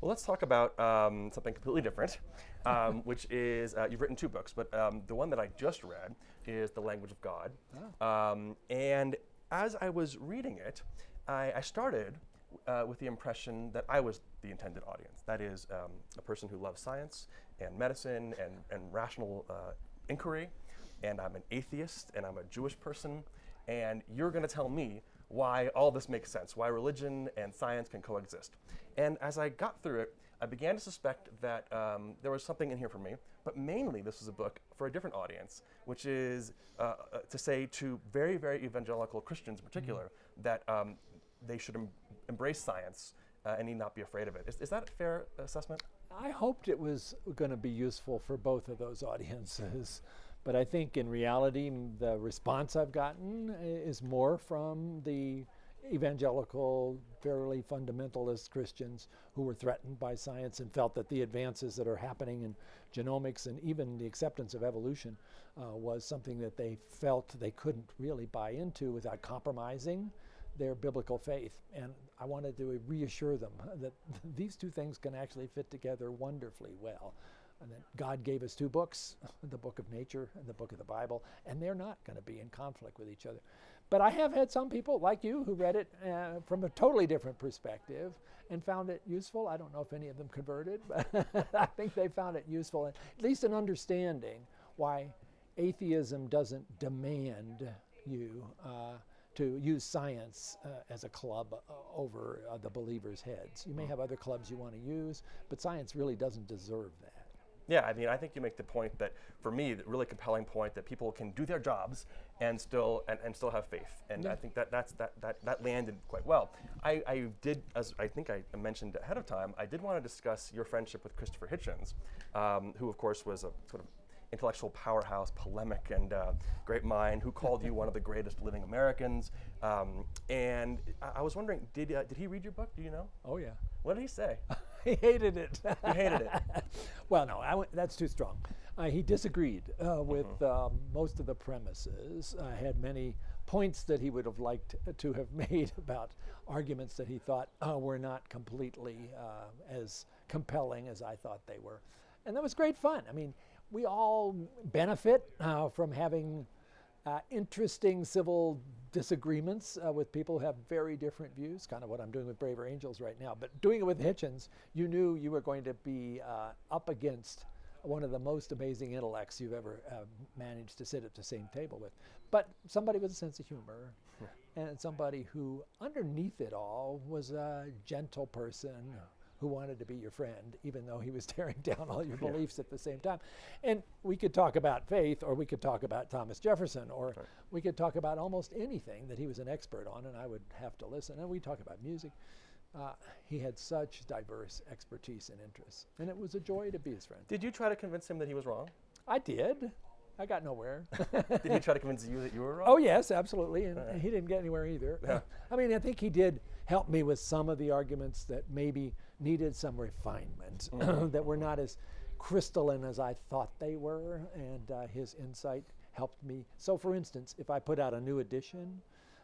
Well, let's talk about something completely different, which is you've written two books, but the one that I just read is The Language of God. And as I was reading it, I started with the impression that I was the intended audience. That is, a person who loves science and medicine and rational inquiry, and I'm an atheist, and I'm a Jewish person, and you're going to tell me why all this makes sense, why religion and science can coexist. And as I got through it, I began to suspect that there was something in here for me, but mainly this was a book for a different audience, which is to say to very, very evangelical Christians in particular, that they should embrace science and need not be afraid of it. Is that a fair assessment? I hoped it was going to be useful for both of those audiences. But I think in reality, the response I've gotten is more from the evangelical, fairly fundamentalist Christians who were threatened by science and felt that the advances that are happening in genomics and even the acceptance of evolution was something that they felt they couldn't really buy into without compromising their biblical faith. And I wanted to reassure them that these two things can actually fit together wonderfully well. And that God gave us two books, the book of nature and the book of the Bible, and they're not going to be in conflict with each other. But I have had some people like you who read it from a totally different perspective and found it useful. I don't know if any of them converted, but I think they found it useful, at least in understanding why atheism doesn't demand you to use science as a club over the believers' heads. You may have other clubs you want to use, but science really doesn't deserve that. Yeah, I mean, I think you make the point that, for me, the really compelling point that people can do their jobs and still have faith, and I think that landed quite well. I did, as I think I mentioned ahead of time, I did want to discuss your friendship with Christopher Hitchens, who of course was a sort of intellectual powerhouse, polemic, and great mind, who called you one of the greatest living Americans. And I was wondering, did he read your book? Do you know? Oh yeah. What did he say? He hated it. He hated it. Well, no, that's too strong. He disagreed with most of the premises. Had many points that he would have liked to have made about arguments that he thought were not completely as compelling as I thought they were. And that was great fun. I mean, we all benefit from having interesting civil disagreements with people who have very different views, kind of what I'm doing with Braver Angels right now. But doing it with Hitchens, you knew you were going to be up against one of the most amazing intellects you've ever managed to sit at the same table with. But somebody with a sense of humor, and somebody who, underneath it all, was a gentle person who wanted to be your friend, even though he was tearing down all your beliefs at the same time. And we could talk about faith, or we could talk about Thomas Jefferson, or we could talk about almost anything that he was an expert on, and I would have to listen. And we talk about music. He had such diverse expertise and interests, and it was a joy to be his friend. Did you try to convince him that he was wrong? I did. I got nowhere. Did he try to convince you that you were wrong? Oh yes, absolutely, and he didn't get anywhere either. Yeah. I mean, I think he did help me with some of the arguments that maybe needed some refinement, that were not as crystalline as I thought they were, and his insight helped me. So for instance, if I put out a new edition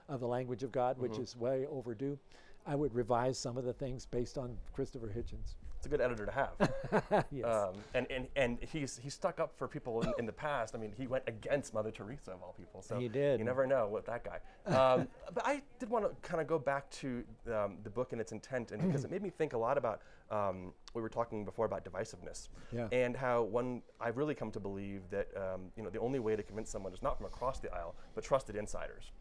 of The Language of God, which is way overdue, I would revise some of the things based on Christopher Hitchens. It's a good editor to have. Yes. And he's stuck up for people in the past. I mean, he went against Mother Teresa of all people. So he did. You never know with that guy. But I did want to kind of go back to the book and its intent, and because it made me think a lot about, we were talking before about divisiveness, and how I've really come to believe that the only way to convince someone is not from across the aisle, but trusted insiders.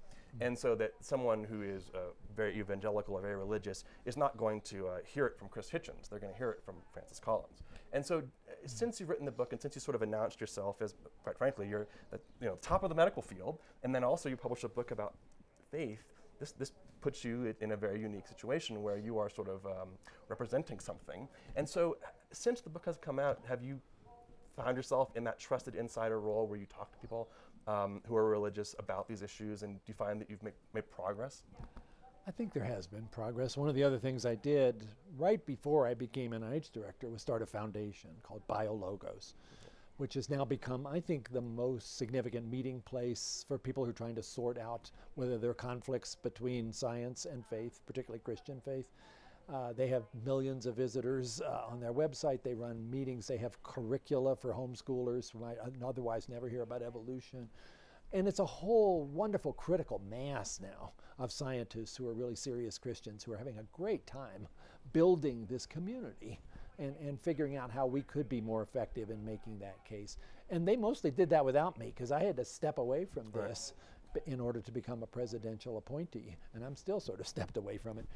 And so that someone who is very evangelical or very religious is not going to hear it from Chris Hitchens. They're going to hear it from Francis Collins. And so since you've written the book and since you sort of announced yourself as, quite frankly, you're top of the medical field, and then also you published a book about faith, this puts you in a very unique situation where you are sort of representing something. And so since the book has come out, have you found yourself in that trusted insider role where you talk to people who are religious about these issues, and do you find that you've made progress? I think there has been progress. One of the other things I did right before I became NIH director was start a foundation called BioLogos, which has now become, I think, the most significant meeting place for people who are trying to sort out whether there are conflicts between science and faith, particularly Christian faith. They have millions of visitors on their website. They run meetings. They have curricula for homeschoolers who might otherwise never hear about evolution. And it's a whole wonderful critical mass now of scientists who are really serious Christians who are having a great time building this community and figuring out how we could be more effective in making that case. And they mostly did that without me, because I had to step away from this in order to become a presidential appointee. And I'm still sort of stepped away from it.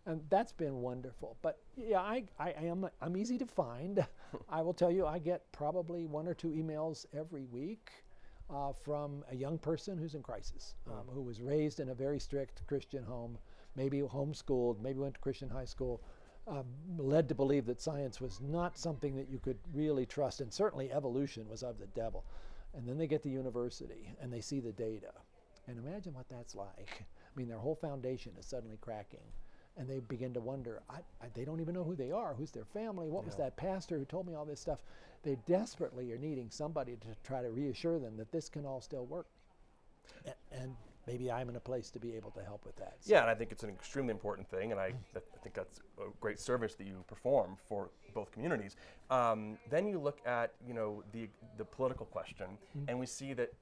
And that's been wonderful. But yeah, I'm easy to find. I will tell you, I get probably 1 or 2 emails every week from a young person who's in crisis, who was raised in a very strict Christian home, maybe homeschooled, maybe went to Christian high school, led to believe that science was not something that you could really trust, and certainly evolution was of the devil. And then they get to university and they see the data. And imagine what that's like. I mean, their whole foundation is suddenly cracking. And they begin to wonder, they don't even know who they are, who's their family, what was that pastor who told me all this stuff. They desperately are needing somebody to try to reassure them that this can all still work. And maybe I'm in a place to be able to help with that. So. Yeah, and I think it's an extremely important thing, and I think that's a great service that you perform for both communities. Then you look at, the political question, and we see that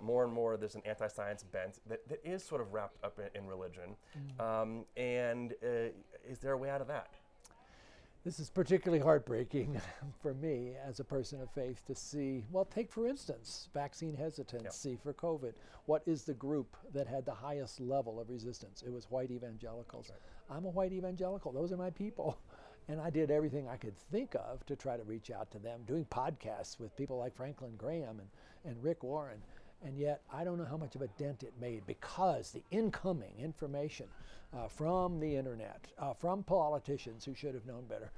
more and more there's an anti-science bent that is sort of wrapped up in religion. And is there a way out of that? This is particularly heartbreaking for me as a person of faith to see, well, take for instance, vaccine hesitancy for COVID. What is the group that had the highest level of resistance? It was white evangelicals. Right. I'm a white evangelical. Those are my people. And I did everything I could think of to try to reach out to them, doing podcasts with people like Franklin Graham and Rick Warren. And yet, I don't know how much of a dent it made, because the incoming information from the internet, from politicians who should have known better,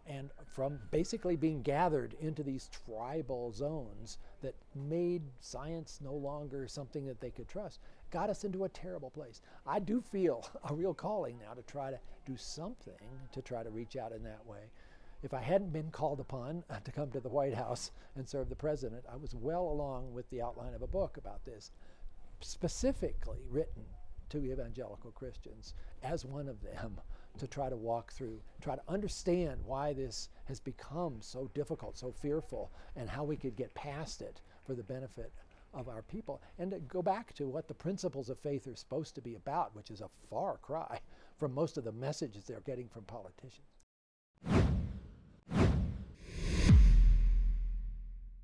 and from basically being gathered into these tribal zones that made science no longer something that they could trust, got us into a terrible place. I do feel a real calling now to try to do something to try to reach out in that way. If I hadn't been called upon to come to the White House and serve the president, I was well along with the outline of a book about this, specifically written to evangelical Christians as one of them, to try to walk through, try to understand why this has become so difficult, so fearful, and how we could get past it for the benefit of our people. And to go back to what the principles of faith are supposed to be about, which is a far cry from most of the messages they're getting from politicians.